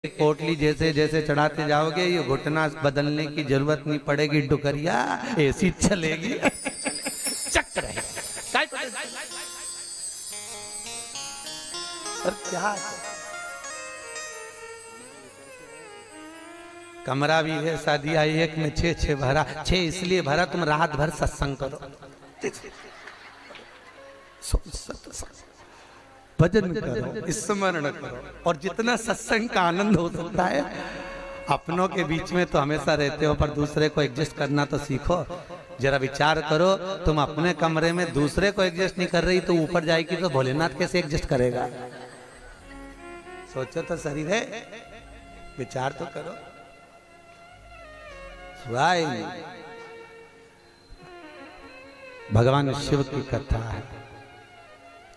पोटली जैसे जैसे चढ़ाते जाओगे ये घुटना बदलने की जरूरत नहीं पड़ेगी, डुकरिया ऐसी चलेगी चक रहेगी। और क्या कमरा भी है, शादी आई एक में 6 भरा, 6 इसलिए भरा तुम रात भर सत्संग करो, भजन करो, स्मरण करो, और जितना सत्संग का आनंद हो सकता है। अपनों के बीच में तो हमेशा रहते हो, पर दूसरे को एडजस्ट करना तो सीखो। जरा विचार करो, तुम अपने कमरे में दूसरे को एडजस्ट नहीं कर रही तो ऊपर जाएगी तो भोलेनाथ कैसे एडजस्ट करेगा? सोचो तो शरीर है, विचार तो करो। भगवान शिव की कथा है,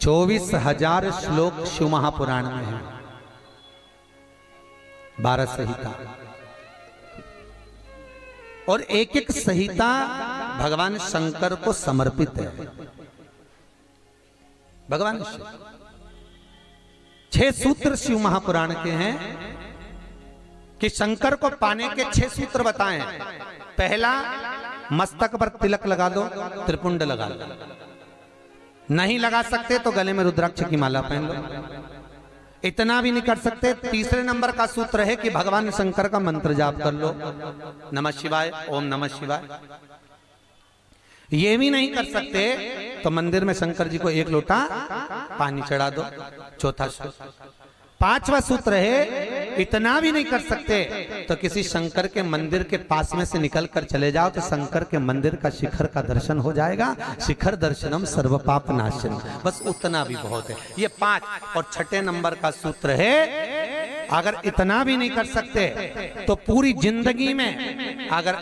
24,000 श्लोक शिव महापुराण में है, 12 संहिता, और एक एक संहिता भगवान शंकर को समर्पित है। भगवान शिव 6 सूत्र शिव महापुराण के हैं कि शंकर को पाने के 6 सूत्र बताएं। पहला, मस्तक पर तिलक लगा दो, त्रिपुंड लगा दो, नहीं लगा सकते तो गले में रुद्राक्ष की माला पहन लो। इतना भी नहीं कर सकते, तीसरे नंबर का सूत्र है कि भगवान शंकर का मंत्र जाप कर लो, नमः शिवाय, ओम नमः शिवाय। ये भी नहीं कर सकते तो मंदिर में शंकर जी को 1 लोटा पानी चढ़ा दो, चौथा सूत्र। 5वां सूत्र है, इतना भी नहीं कर सकते तो किसी शंकर के मंदिर के पास में से निकल कर चले जाओ तो शंकर के मंदिर का शिखर का दर्शन हो जाएगा। शिखर दर्शनम सर्व पाप नाशनम, बस उतना भी बहुत है। ये 5। और 6ठे नंबर का सूत्र है, अगर इतना भी नहीं कर सकते तो पूरी जिंदगी में अगर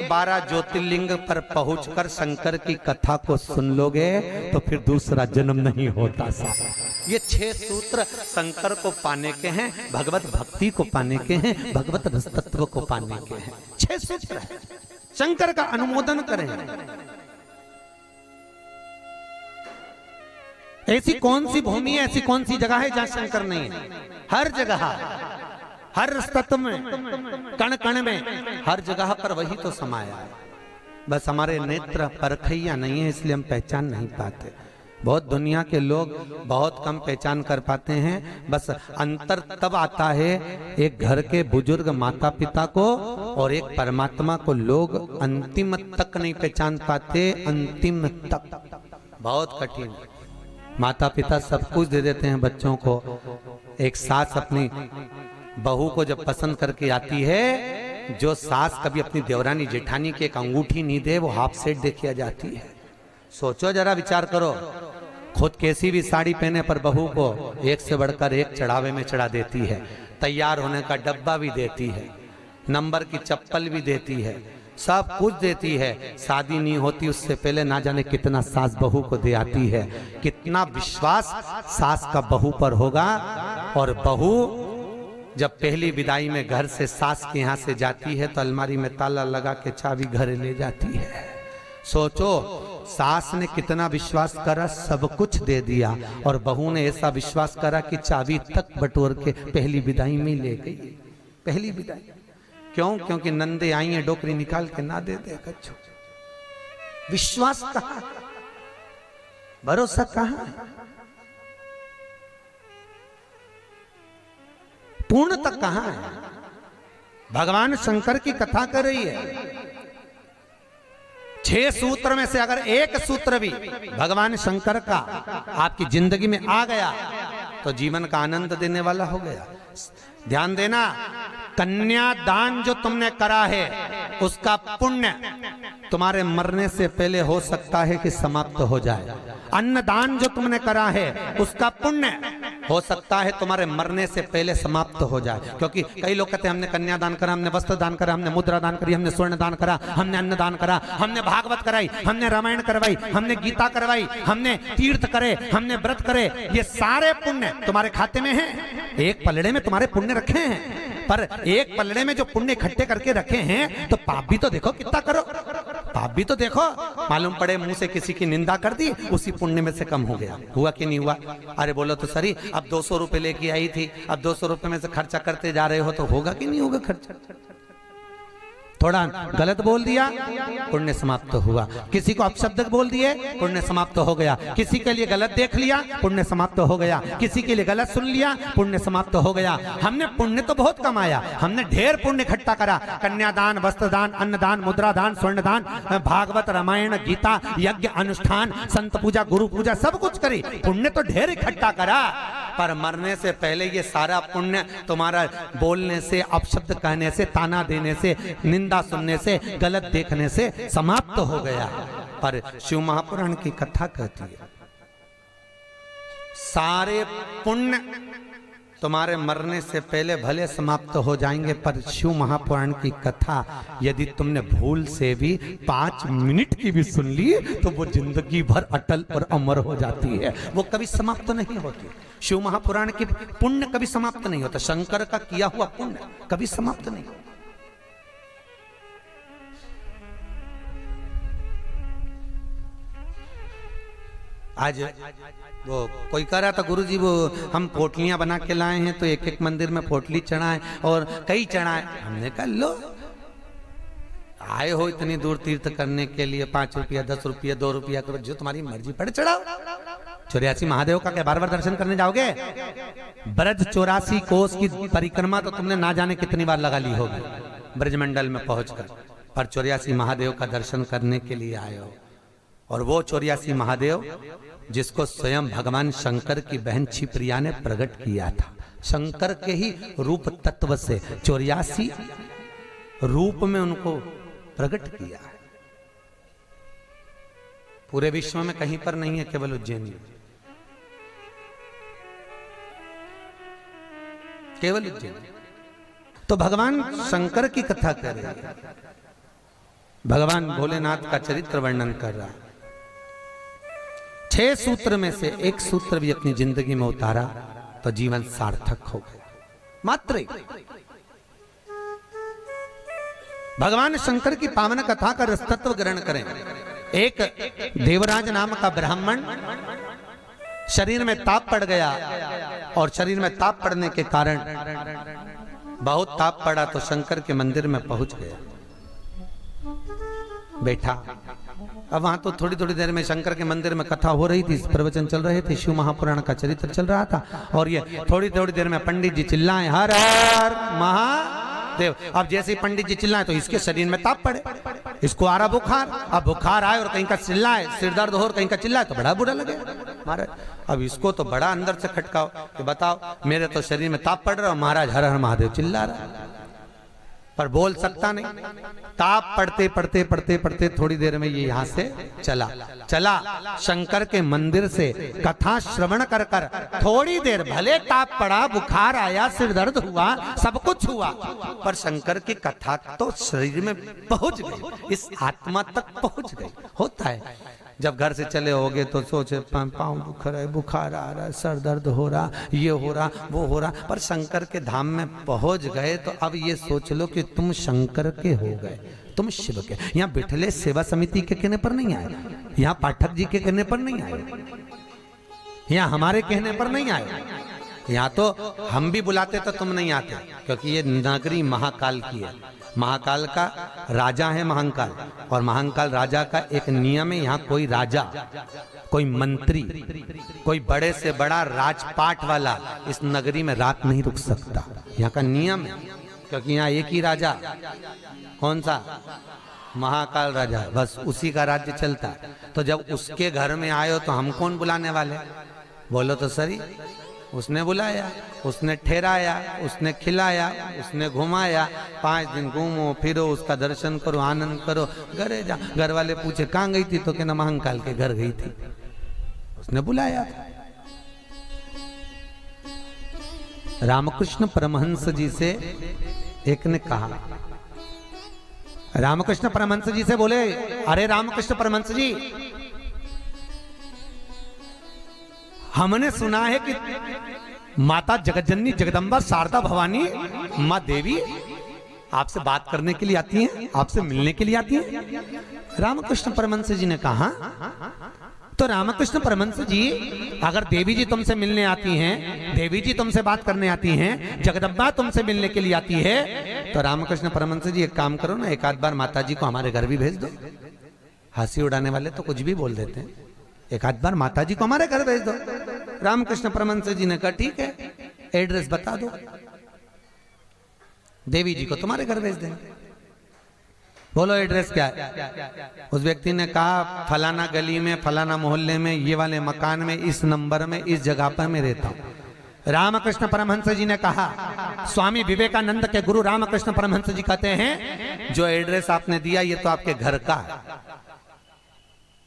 12 ज्योतिर्लिंग पर पहुंचकर शंकर की कथा को सुन लोगे तो फिर दूसरा जन्म नहीं होता। ये 6 सूत्र शंकर को पाने के हैं, भगवत भक्ति को पाने के हैं, भगवत रस तत्व को पाने के हैं। 6 सूत्र है, शंकर का अनुमोदन करें। ऐसी कौन सी भूमि है, ऐसी कौन सी जगह है जहां शंकर नहीं है? हर जगह, हर तत्व में, कण कण में, हर जगह पर वही तो समाया है। बस हमारे नेत्र परखैया नहीं है, इसलिए हम पहचान नहीं पाते। बहुत दुनिया के लोग बहुत कम पहचान कर पाते हैं। बस अंतर तब आता है एक घर के बुजुर्ग माता पिता को और एक परमात्मा को लोग अंतिम तक नहीं पहचान पाते। अंतिम तक बहुत कठिन। माता पिता सब कुछ दे देते हैं बच्चों को। एक सास अपनी बहू को जब पसंद करके आती है, जो सास कभी अपनी देवरानी जेठानी की एक अंगूठी नहीं दे वो हाफ सेट देके आ जाती है। सोचो जरा, विचार करो, खुद कैसी भी साड़ी पहने पर बहू को एक से बढ़कर एक चढ़ावे में चढ़ा देती है, तैयार होने का डब्बा भी देती है, नंबर की चप्पल भी देती है, सब कुछ देती है। शादी नहीं होती उससे पहले ना जाने कितना सास बहू को दे आती है। कितना विश्वास सास का बहू पर होगा। और बहू जब पहली विदाई में घर से सास के यहाँ से जाती है तो अलमारी में ताला लगा के चाबी घर ले जाती है। सोचो, सास ने कितना विश्वास करा, सब कुछ दे दिया, और बहू ने ऐसा विश्वास करा कि चाबी तक बटोर के पहली विदाई में ले गई। पहली विदाई क्यों? क्योंकि नंदे आई हैं, डोकरी निकाल के ना दे दे कच्छो। विश्वास कहाँ, भरोसा कहाँ, पूर्ण तक कहाँ है? भगवान शंकर की कथा कर रही है। 6 सूत्र में से अगर एक सूत्र भी भगवान शंकर का आपकी जिंदगी में आ गया तो जीवन का आनंद देने वाला हो गया। ध्यान देना, कन्यादान जो तुमने करा है उसका पुण्य तुम्हारे मरने से पहले हो सकता है कि समाप्त हो जाए। अन्नदान जो तुमने करा है उसका पुण्य हो सकता है तुम्हारे मरने से पहले समाप्त हो जाए। क्योंकि कई लोग कहते हैं हमने कन्यादान करा, हमने वस्त्र दान करा, हमने मुद्रा दान करी, हमने स्वर्ण दान करा, हमने अन्न दान करा, हमने भागवत कराई, हमने रामायण करवाई, हमने गीता करवाई, हमने तीर्थ करे, हमने व्रत करे। ये सारे पुण्य तुम्हारे खाते में हैं। एक पलड़े में तुम्हारे पुण्य रखे हैं, पर एक पलड़े में जो पुण्य इकट्ठे करके रखे हैं तो पाप भी तो देखो कितना करो। पाप भी तो देखो, मालूम पड़े मुंह से किसी की निंदा कर दी, उसी पुण्य में से कम हो गया। हुआ कि नहीं हुआ? अरे बोलो तो सही, अब 200 रुपए लेके आई थी, अब 200 रुपए में से खर्चा करते जा रहे हो, तो होगा कि नहीं होगा खर्चा? थोड़ा गलत बोल दिया, पुण्य समाप्त तो हुआ। किसी को अपशब्द बोल दिए, पुण्य समाप्त हो गया। किसी के लिए गलत देख लिया, पुण्य समाप्त हो गया। किसी के लिए गलत सुन लिया, पुण्य समाप्त हो गया। हमने पुण्य तो बहुत कमाया, हमने ढेर पुण्य इकट्ठा करा। कन्यादान, वस्त्रदान, अन्नदान, मुद्रादान, स्वर्णदान, भागवत, रामायण, गीता, यज्ञ, अनुष्ठान, संत पूजा, गुरु पूजा, सब कुछ करी, पुण्य तो ढेर इकट्ठा करा। पर मरने से पहले ये सारा पुण्य तुम्हारा बोलने से, अपशब्द कहने से, ताना देने से, निंदा सुनने से, गलत देखने से समाप्त हो गया। पर शिव महापुराण की कथा कहती है सारे पुण्य तुम्हारे मरने से पहले भले समाप्त हो जाएंगे, पर शिव महापुराण की कथा यदि तुमने भूल से भी 5 मिनट की भी सुन ली तो वो जिंदगी भर अटल और अमर हो जाती है, वो कभी समाप्त नहीं होती। शिव महापुराण की पुण्य कभी समाप्त नहीं होता, शंकर का किया हुआ पुण्य कभी समाप्त नहीं होता। आज वो कोई कह रहा था, गुरुजी वो हम पोटलियां बना के लाए हैं, तो एक एक मंदिर में पोटली चढ़ाएं और कई चढ़ाएं। हमने कहा लो, आए हो इतनी दूर तीर्थ करने के लिए, 5 रुपया 10 रुपया 2 रुपया करो, जो तुम्हारी मर्जी पड़े चढ़ाओ। 84 महादेव का क्या बार-बार दर्शन करने जाओगे? ब्रज 84 कोस की परिक्रमा तो तुमने ना जाने कितनी बार लगा ली होगी ब्रजमंडल में पहुंचकर, पर 84 महादेव का दर्शन करने के लिए आए हो। और वो 84 महादेव जिसको स्वयं भगवान शंकर की बहन छिप्रिया ने प्रकट किया था, शंकर के ही रूप तत्व से 84 रूप में उनको प्रकट किया है। पूरे विश्व में कहीं पर नहीं है, केवल उज्जैन में, केवल उज्जैन। तो भगवान शंकर की कथा कर रहे हैं, भगवान भोलेनाथ का चरित्र वर्णन कर रहा है। 6 सूत्र में से एक सूत्र भी अपनी जिंदगी में उतारा तो जीवन सार्थक हो गया। मात्र भगवान शंकर की पावन कथा का रसतत्व ग्रहण करें। एक देवराज नाम का ब्राह्मण शरीर में ताप पड़ गया, और शरीर में ताप पड़ने के कारण बहुत ताप पड़ा तो शंकर के मंदिर में पहुंच गया, बैठा। अब वहां तो थोड़ी थोड़ी देर में शंकर के मंदिर में कथा हो रही थी, प्रवचन चल रहे थे, शिव महापुराण का चरित्र चल रहा था, और ये थोड़ी थोड़ी देर में पंडित जी चिल्लाएं हर हर महादेव। अब जैसे ही पंडित जी चिल्लाएं तो इसके शरीर में ताप पड़े, इसको आ रहा बुखार। अब बुखार आए और कहीं का चिल्लाए, सिर दर्द हो और कहीं का चिल्लाए तो बड़ा बुरा लगे महाराज। अब इसको तो बड़ा अंदर से खटकाओ कि बताओ मेरे तो शरीर में ताप पड़ रहा है, महाराज हर हर महादेव चिल्ला रहा, पर बोल सकता नहीं। ताप पड़ते पड़ते पड़ते पड़ते थोड़ी देर में ये यहाँ से चला शंकर के मंदिर से कथा श्रवण कर कर थोड़ी देर भले ताप पड़ा, बुखार आया, सिर दर्द हुआ, सब कुछ हुआ, पर शंकर की कथा तो शरीर में पहुंच गई, इस आत्मा तक पहुंच गई। होता है जब घर से चले होगे तो सोचे पाँव दुख रहा है, बुखार आ रहा है, सर दर्द हो रहा, ये हो रहा, वो हो रहा, पर शंकर के धाम में पहुंच गए तो अब ये सोच लो कि तुम शंकर के हो गए, तुम शिव के। यहाँ बिठले सेवा समिति के कहने पर नहीं आए, यहाँ पाठक जी के कहने पर नहीं आए, यहाँ हमारे कहने पर नहीं आए, यहाँ तो हम भी बुलाते तो तुम नहीं आते, क्योंकि ये नगरी महाकाल की है। महाकाल का राजा है महाकाल, और महाकाल राजा का एक नियम है, यहाँ कोई राजा, कोई मंत्री, कोई बड़े से बड़ा राजपाट वाला इस नगरी में रात नहीं रुक सकता, यहाँ का नियम है। क्योंकि यहाँ एक ही राजा, कौन सा? महाकाल राजा, बस उसी का राज्य चलता है। तो जब उसके घर में आए हो तो हम कौन बुलाने वाले? बोलो तो सही। उसने बुलाया, उसने ठहराया, उसने खिलाया, उसने घुमाया, 5 दिन घूमो फिरो, उसका दर्शन करो, आनंद करो, घरे जा। घर वाले पूछे कहाँ गई थी, तो कहना महाकाल के घर गई थी, उसने बुलाया था। रामकृष्ण परमहंस जी से एक ने कहा, रामकृष्ण परमहंस जी से बोले, अरे रामकृष्ण परमहंस जी, हमने सुना है कि माता जगतजननी जगदम्बा शारदा भवानी माँ देवी आपसे बात करने के लिए आती हैं, आपसे मिलने के लिए आती हैं। रामकृष्ण परमहंस जी ने कहा, तो रामकृष्ण परमहंस जी, अगर देवी जी तुमसे मिलने आती हैं, देवी जी तुमसे बात करने आती हैं, जगदम्बा तुमसे मिलने के लिए आती है, तो रामकृष्ण परमहंस जी एक काम करो ना, एक आध बार माता जी को हमारे घर भी भेज दो। हंसी उड़ाने वाले तो कुछ भी बोल देते हैं, एक आध बार माता जी को हमारे घर भेज दो। रामकृष्ण परमहंस जी ने कहा ठीक है, एड्रेस बता दो, देवी जी को तुम्हारे घर भेज देंगे। बोलो एड्रेस क्या है? उस व्यक्ति ने कहा फलाना गली में, फलाना मोहल्ले में, ये वाले मकान में, इस नंबर में, इस जगह पर मैं रहता हूं। रामकृष्ण परमहंस जी ने कहा, स्वामी विवेकानंद के गुरु रामकृष्ण परमहंस जी कहते हैं, जो एड्रेस आपने दिया ये तो आपके घर का है,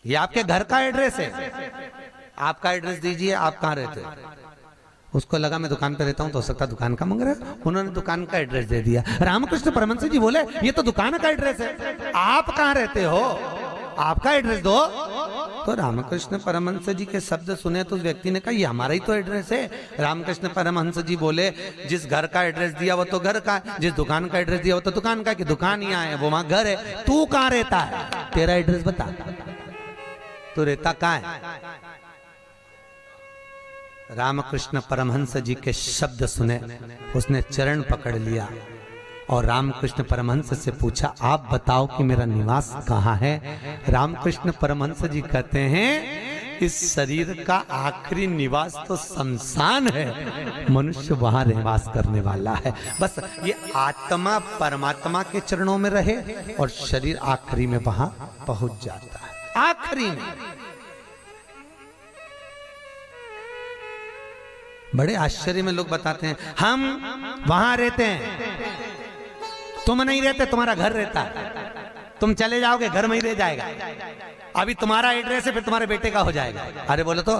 ये आपके घर का एड्रेस है, आपका एड्रेस दीजिए, आप कहाँ रहते हैं। उसको लगा मैं दुकान पे रहता हूं, तो हो सकता दुकान का मांग रहा है, उन्होंने दुकान का एड्रेस दे दिया। रामकृष्ण परमहंस जी बोले ये तो दुकान का एड्रेस है, आप कहाँ रहते हो, आपका एड्रेस दो। तो रामकृष्ण परमहंस जी के शब्द सुने तो उस व्यक्ति ने कहा ये हमारा ही तो एड्रेस है। रामकृष्ण परमहंस जी बोले जिस घर का एड्रेस दिया वो तो घर का है, जिस दुकान का एड्रेस दिया वो तो दुकान का, कि दुकान यहाँ है वो वहां घर है, तू कहाँ रहता है, तेरा एड्रेस बता, तू रहता कहाँ है। रामकृष्ण परमहंस जी के शब्द सुने, उसने चरण पकड़ लिया और रामकृष्ण परमहंस से पूछा आप बताओ कि मेरा निवास कहाँ है। रामकृष्ण परमहंस जी कहते हैं इस शरीर का आखिरी निवास तो शमशान है, मनुष्य वहां निवास करने वाला है। बस ये आत्मा परमात्मा के चरणों में रहे और शरीर आखिरी में वहां पहुंच जाता है, आखिरी में। बड़े आश्चर्य में लोग बताते हैं हम वहां रहते हैं, तुम नहीं रहते, तुम्हारा घर रहता है, तुम चले जाओगे घर में ही रह जाएगा, अभी तुम्हारा एड्रेस है फिर तुम्हारे बेटे का हो जाएगा। अरे बोलो तो,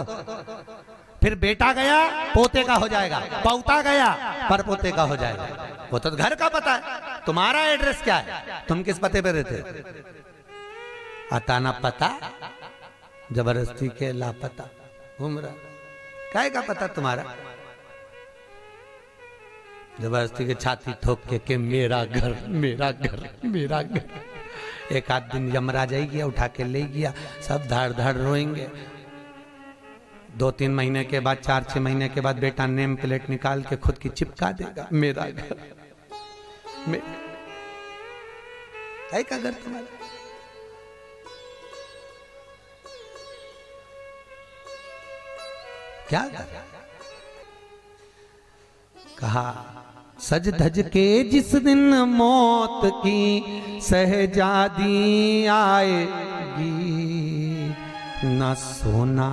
फिर बेटा गया पोते का हो जाएगा, पौता गया पर पोते का हो जाएगा, वो तो घर का पता है, तुम्हारा एड्रेस क्या है, तुम किस पते पे रहते। अताना पता जबरदस्ती के लापता घूम रहा, काय का पता तुम्हारा, जबरदस्ती के छाती ठोक के मेरा घर मेरा घर मेरा घर। एक आध दिन यमराज आई गया, उठा के ले गया, सब धाड़ धाड़ रोएंगे। 2-3 महीने के बाद, 4-6 महीने के बाद बेटा नेम प्लेट निकाल के खुद की चिपका देगा, मेरा घर काय का घर तुम्हारा। क्या कहा, सज धज के जिस दिन मौत की सहजादी आएगी, न सोना।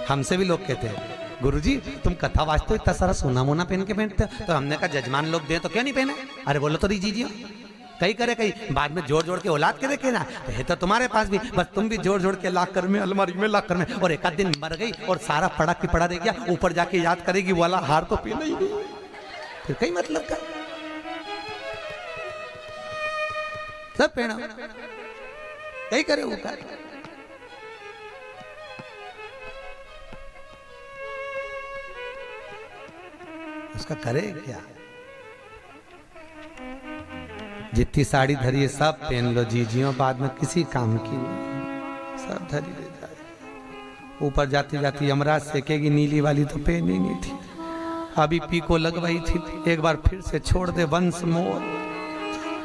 हमसे भी लोग कहते हैं गुरुजी तुम कथा वाचते हो, इतना सारा सोना मोना पहन के पहनते हो, तो हमने कहा जजमान लोग दे तो क्यों नहीं पहने। अरे बोलो तो दीजिए, कहीं करे कहीं बाद में जोड़ जोड़ के औलाद के देखे ना, तो है तो तुम्हारे पास भी, बस तुम भी जोड़ जोड़ के लाकर में अलमारी में लाकर में, और एक आध दिन मर गई और सारा पड़ा की पड़ा रह गया, ऊपर जाके याद करेगी वाला हार तो पीना ही नहीं, फिर कहीं मतलब का सब पहना कहीं करे वो कर। उसका करे क्या, जितनी साड़ी धरी है सब पहन लो जीजियों, बाद में किसी काम की नहीं, सब धरी ले जाए। ऊपर जाती जाती यमराज सेकेगी, नीली वाली तो पहनी नहीं थी, अभी पीको लगवाई थी, एक बार फिर से छोड़ दे वंश मोर,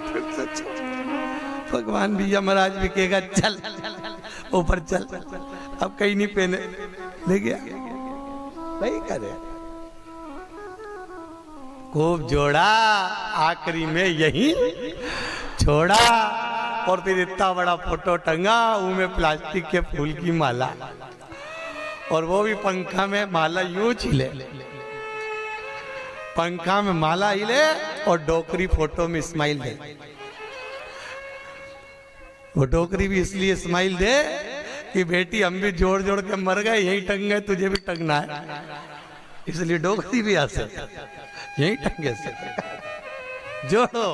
फिर से छोड़। भगवान भी यमराज भी कहेगा चल ऊपर चल, अब कहीं नहीं पहने, ले गया वही करे। खूब जोड़ा, आखिरी में यही छोड़ा, और फिर इतना बड़ा फोटो टंगा, उनमें प्लास्टिक के फूल की माला, और वो भी पंखा में माला यूं हिले, पंखा में माला हिले और डोकरी फोटो में स्माइल दे। वो डोकरी भी इसलिए स्माइल दे कि बेटी हम भी जोड़ जोड़ के मर गए, यही टंग गए, तुझे भी टंगना है, इसलिए डोकरी भी हंसे, यही टंगे से जोड़ो।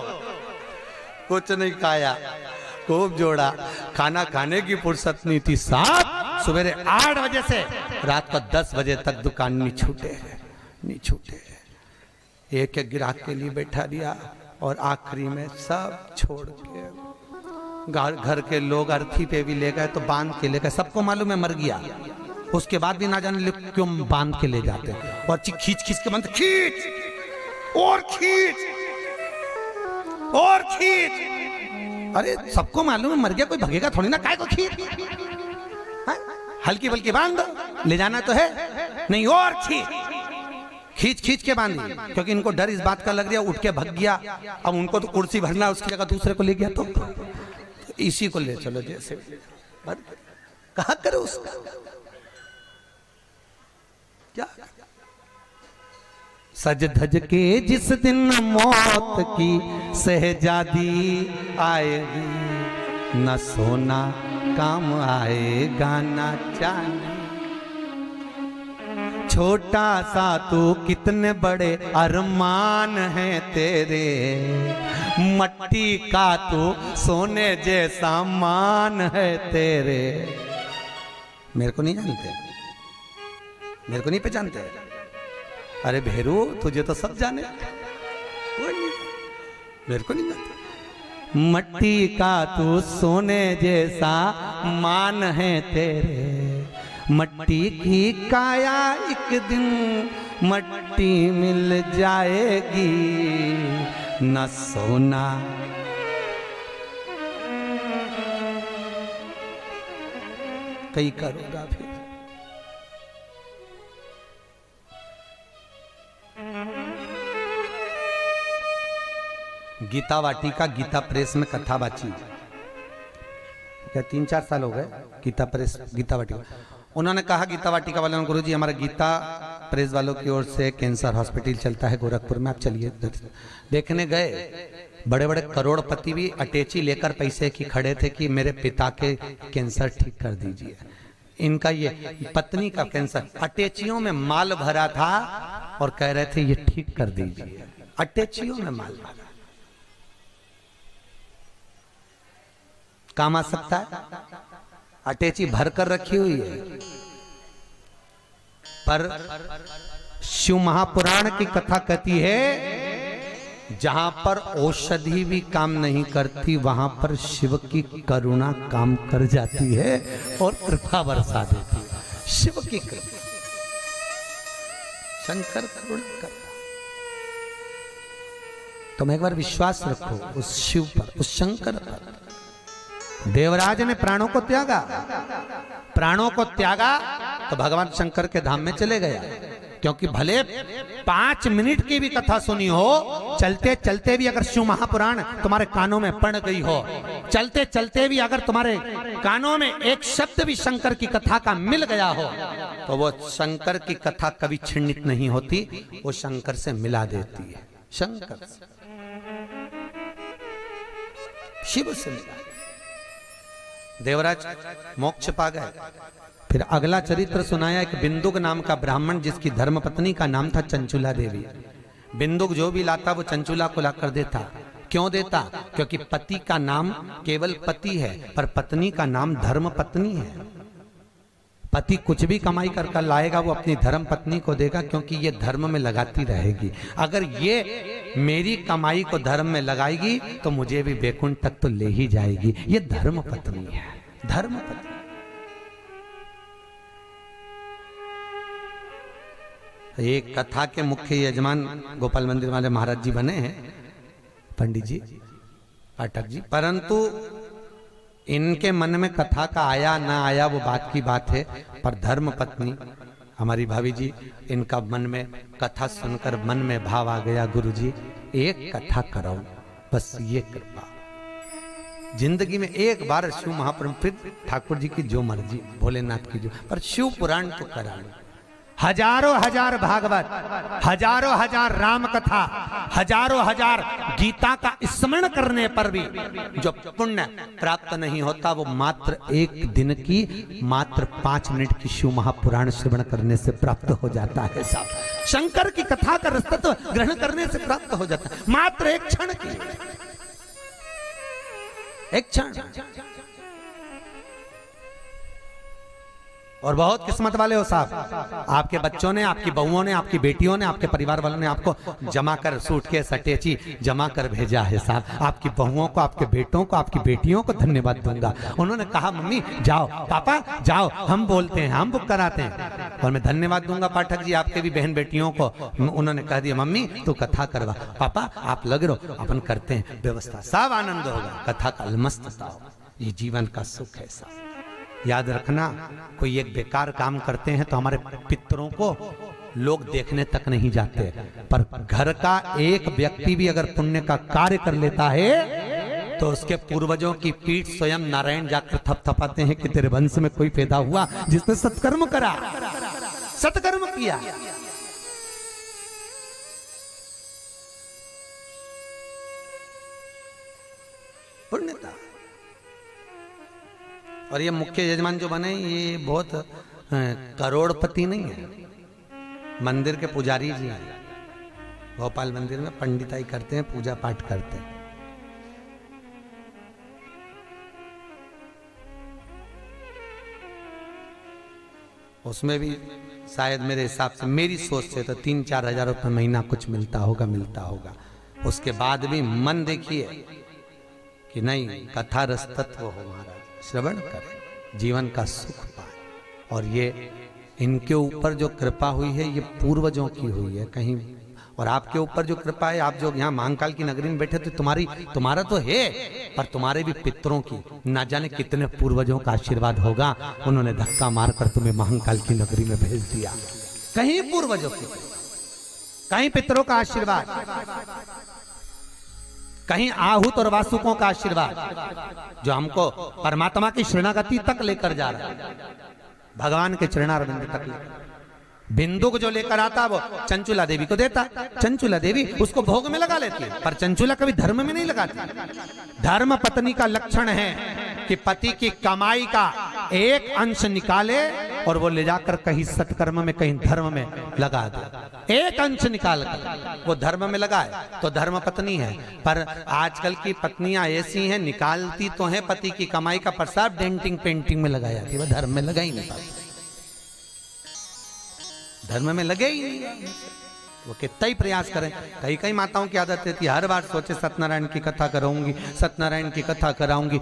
कुछ नहीं खाया, खूब जोड़ा, खाना खाने की फुर्सत नहीं थी, साथ सवेरे 8 बजे से रात को 10 बजे तक दुकान नहीं छूटे, नहीं छूटे। एक एक ग्राहक के लिए बैठा दिया और आखिरी में सब छोड़ के घर के लोग अर्थी पे भी ले गए तो बांध के ले गए। सबको मालूम है मर गया, उसके बाद भी ना जाने क्यों बांध के ले जाते और खींच खींच के बांध, खींच और खींच और खींच। अरे सबको मालूम है मर गया, कोई भगेगा थोड़ी ना, काय को खींच, हल्की बल्कि बांध दो, ले जाना तो है नहीं, और खींच खींच खींच के बांधी, क्योंकि इनको डर इस बात का लग गया, उठ के भग गया। अब उनको तो कुर्सी भरना, उसकी जगह दूसरे को ले गया तो इसी को ले चलो, जैसे कहा करो उसका क्या। सज धज के जिस दिन मौत की सहजादी आएगी, न सोना काम आएगा न चांदी। छोटा सा तू कितने बड़े अरमान हैं तेरे, मट्टी का तू सोने जैसा मान है तेरे। मेरे को नहीं जानते, मेरे को नहीं पहचानते। अरे भेरू तुझे तो सब जाने, मेरे को नहीं जानते। मट्टी का तू सोने जैसा मान है तेरे, मट्टी की काया एक दिन मट्टी मिल जाएगी, न सोना कहीं करोगा फिर। गीता वाटिका गीता प्रेस में कथा बाची, क्या 3-4 साल हो गए गीता प्रेस गीता वाटिका। उन्होंने कहा गीता वाटिका वालों, गुरु जी हमारा गीता प्रेस वालों की ओर से कैंसर हॉस्पिटल चलता है गोरखपुर में, आप चलिए। देखने गए, बड़े बड़े करोड़पति भी अटैची लेकर पैसे की खड़े थे कि मेरे पिता के कैंसर ठीक कर दीजिए। इनका ये पत्नी का कैंसर, अटैचियों में माल भरा था और कह रहे थे ये ठीक कर दीजिए। अटैचियों में माल भरा काम आ सकता है, अटैची भर कर रखी हुई है। पर शिव महापुराण की कथा कहती है, जहां पर औषधि भी काम नहीं करती वहां पर शिव की करुणा काम कर जाती है और कृपा बरसा देती है। शिव की कृपा, शंकर करुणा करता। तुम एक बार विश्वास रखो उस शिव पर, उस शंकर पर। देवराज ने प्राणों को त्यागा, प्राणों को त्यागा तो भगवान शंकर के धाम में चले गया। क्योंकि भले 5 मिनट की भी कथा सुनी हो, चलते चलते भी अगर शिव महापुराण तुम्हारे कानों में पड़ गई हो, चलते चलते भी अगर तुम्हारे कानों में एक शब्द भी शंकर की कथा का मिल गया हो, तो वो शंकर की कथा कभी छिन्नित नहीं होती, वो शंकर से मिला देती है। शंकर शिव से मिला, देवराज मोक्ष पा गए। फिर अगला चरित्र सुनाया, एक बिंदुक नाम का ब्राह्मण जिसकी धर्मपत्नी का नाम था चंचुला देवी। बिंदुक जो भी लाता वो चंचुला को लाकर देता। क्यों देता? क्योंकि पति का नाम केवल पति है, पर पत्नी का नाम धर्मपत्नी है। पति कुछ भी कमाई कर कर लाएगा वो अपनी धर्म पत्नी को देगा, क्योंकि ये धर्म में लगाती रहेगी। अगर ये मेरी कमाई को धर्म में लगाएगी तो मुझे भी बैकुंठ तक तो ले ही जाएगी। ये धर्म पत्नी है, धर्म पत्नी। एक कथा के मुख्य यजमान गोपाल मंदिर वाले महाराज जी बने हैं, पंडित जी पाठक जी, परंतु इनके मन में कथा का आया ना आया वो बात की बात है। पर धर्म पत्नी हमारी भाभी जी, इनका मन में कथा सुनकर मन में भाव आ गया, गुरु जी एक कथा कराओ, बस ये कृपा। जिंदगी में एक बार शिव महापुराण, फिर ठाकुर जी की जो मर्जी, भोलेनाथ की जो, पर शिव पुराण तो करा लो। हजारों हजार भागवत, हजारों हजार राम कथा, हजारों हजार गीता का स्मरण करने पर भी जो पुण्य प्राप्त नहीं होता, वो मात्र एक दिन की, मात्र 5 मिनट की शिव महापुराण श्रवण करने से प्राप्त हो जाता है। साहब शंकर की कथा का रसतत्व ग्रहण करने से प्राप्त हो जाता है, मात्र एक क्षण की, एक क्षण। और बहुत किस्मत वाले हो साहब, आपके बच्चों ने, आपकी बहुओं ने, आपकी बेटियों ने, आपके परिवार वालों ने आपको जमा कर सूटकेस अटैची जमा कर भेजा है साहब। आपकी बहुओं को, आपके बेटों को, आपकी बेटियों को धन्यवाद दूंगा। उन्होंने कहा मम्मी जाओ, पापा जाओ, हम बोलते हैं, हम बुक कराते हैं। और मैं धन्यवाद दूंगा पाठक जी आपके भी बहन बेटियों को। उन्होंने कह दिया मम्मी तू कथा करवा, पापा आप लग रहो, अपन करते हैं व्यवस्था, सब आनंद होगा, कथा का मस्त होगा। ये जीवन का सुख है साहब। याद रखना, कोई एक बेकार काम करते हैं तो हमारे पितरों को लोग देखने तक नहीं जाते, पर घर का एक व्यक्ति भी अगर पुण्य का कार्य कर लेता है तो उसके पूर्वजों की पीठ स्वयं नारायण जाकर थपथपाते हैं कि तेरे वंश में कोई पैदा हुआ जिसने सत्कर्म करा, सत्कर्म किया। पुण्यता। और ये मुख्य यजमान जो बने ये बहुत करोड़पति नहीं है, मंदिर के पुजारी जी हैं, भोपाल मंदिर में पंडिताई करते हैं, पूजा पाठ करते हैं। उसमें भी शायद मेरे हिसाब से, मेरी सोच से तो 3-4 हजार रुपये महीना कुछ मिलता होगा। उसके बाद भी मन देखिए कि नहीं, कथा रस तत्व हो महाराज, श्रवण करें, जीवन का सुख पाए। और ये इनके ऊपर जो कृपा हुई है ये पूर्वजों की हुई है कहीं, और आपके ऊपर जो कृपा है, आप जो यहाँ महाकाल की नगरी में बैठे तो तुम्हारा तो है, पर तुम्हारे भी पितरों की ना जाने कितने पूर्वजों का आशीर्वाद होगा। उन्होंने धक्का मारकर तुम्हें महाकाल की नगरी में भेज दिया। कहीं पूर्वजों की, कहीं पितरों का आशीर्वाद, कहीं आहूत और वासुकों का आशीर्वाद जो हमको परमात्मा की शरणागति तक लेकर जा रहा है, भगवान के चरणारविंद तक लेकर। बिंदु को जो लेकर आता वो चंचुला देवी को देता, चंचुला देवी उसको भोग में लगा लेती है, पर चंचुला कभी धर्म में नहीं लगाती। धर्म पत्नी का लक्षण है कि पति की कमाई का एक अंश निकाले और वो ले जाकर कहीं सत्कर्म में, कहीं धर्म में लगा दे। एक अंश निकाल कर वो धर्म में लगाए तो धर्म पत्नी है। पर आजकल की पत्नियां ऐसी हैं, निकालती तो है पति की कमाई का, पर सब डेंटिंग पेंटिंग में लगाया जाती है, वो धर्म में लगा ही नहीं पाती, धर्म में लगे ही नहीं। वो कितना ही प्रयास करें। कई माताओं की आदत रहती है हर बार सोचे सत्यनारायण की कथा कराऊंगी, सत्यनारायण की कथा कराऊंगी,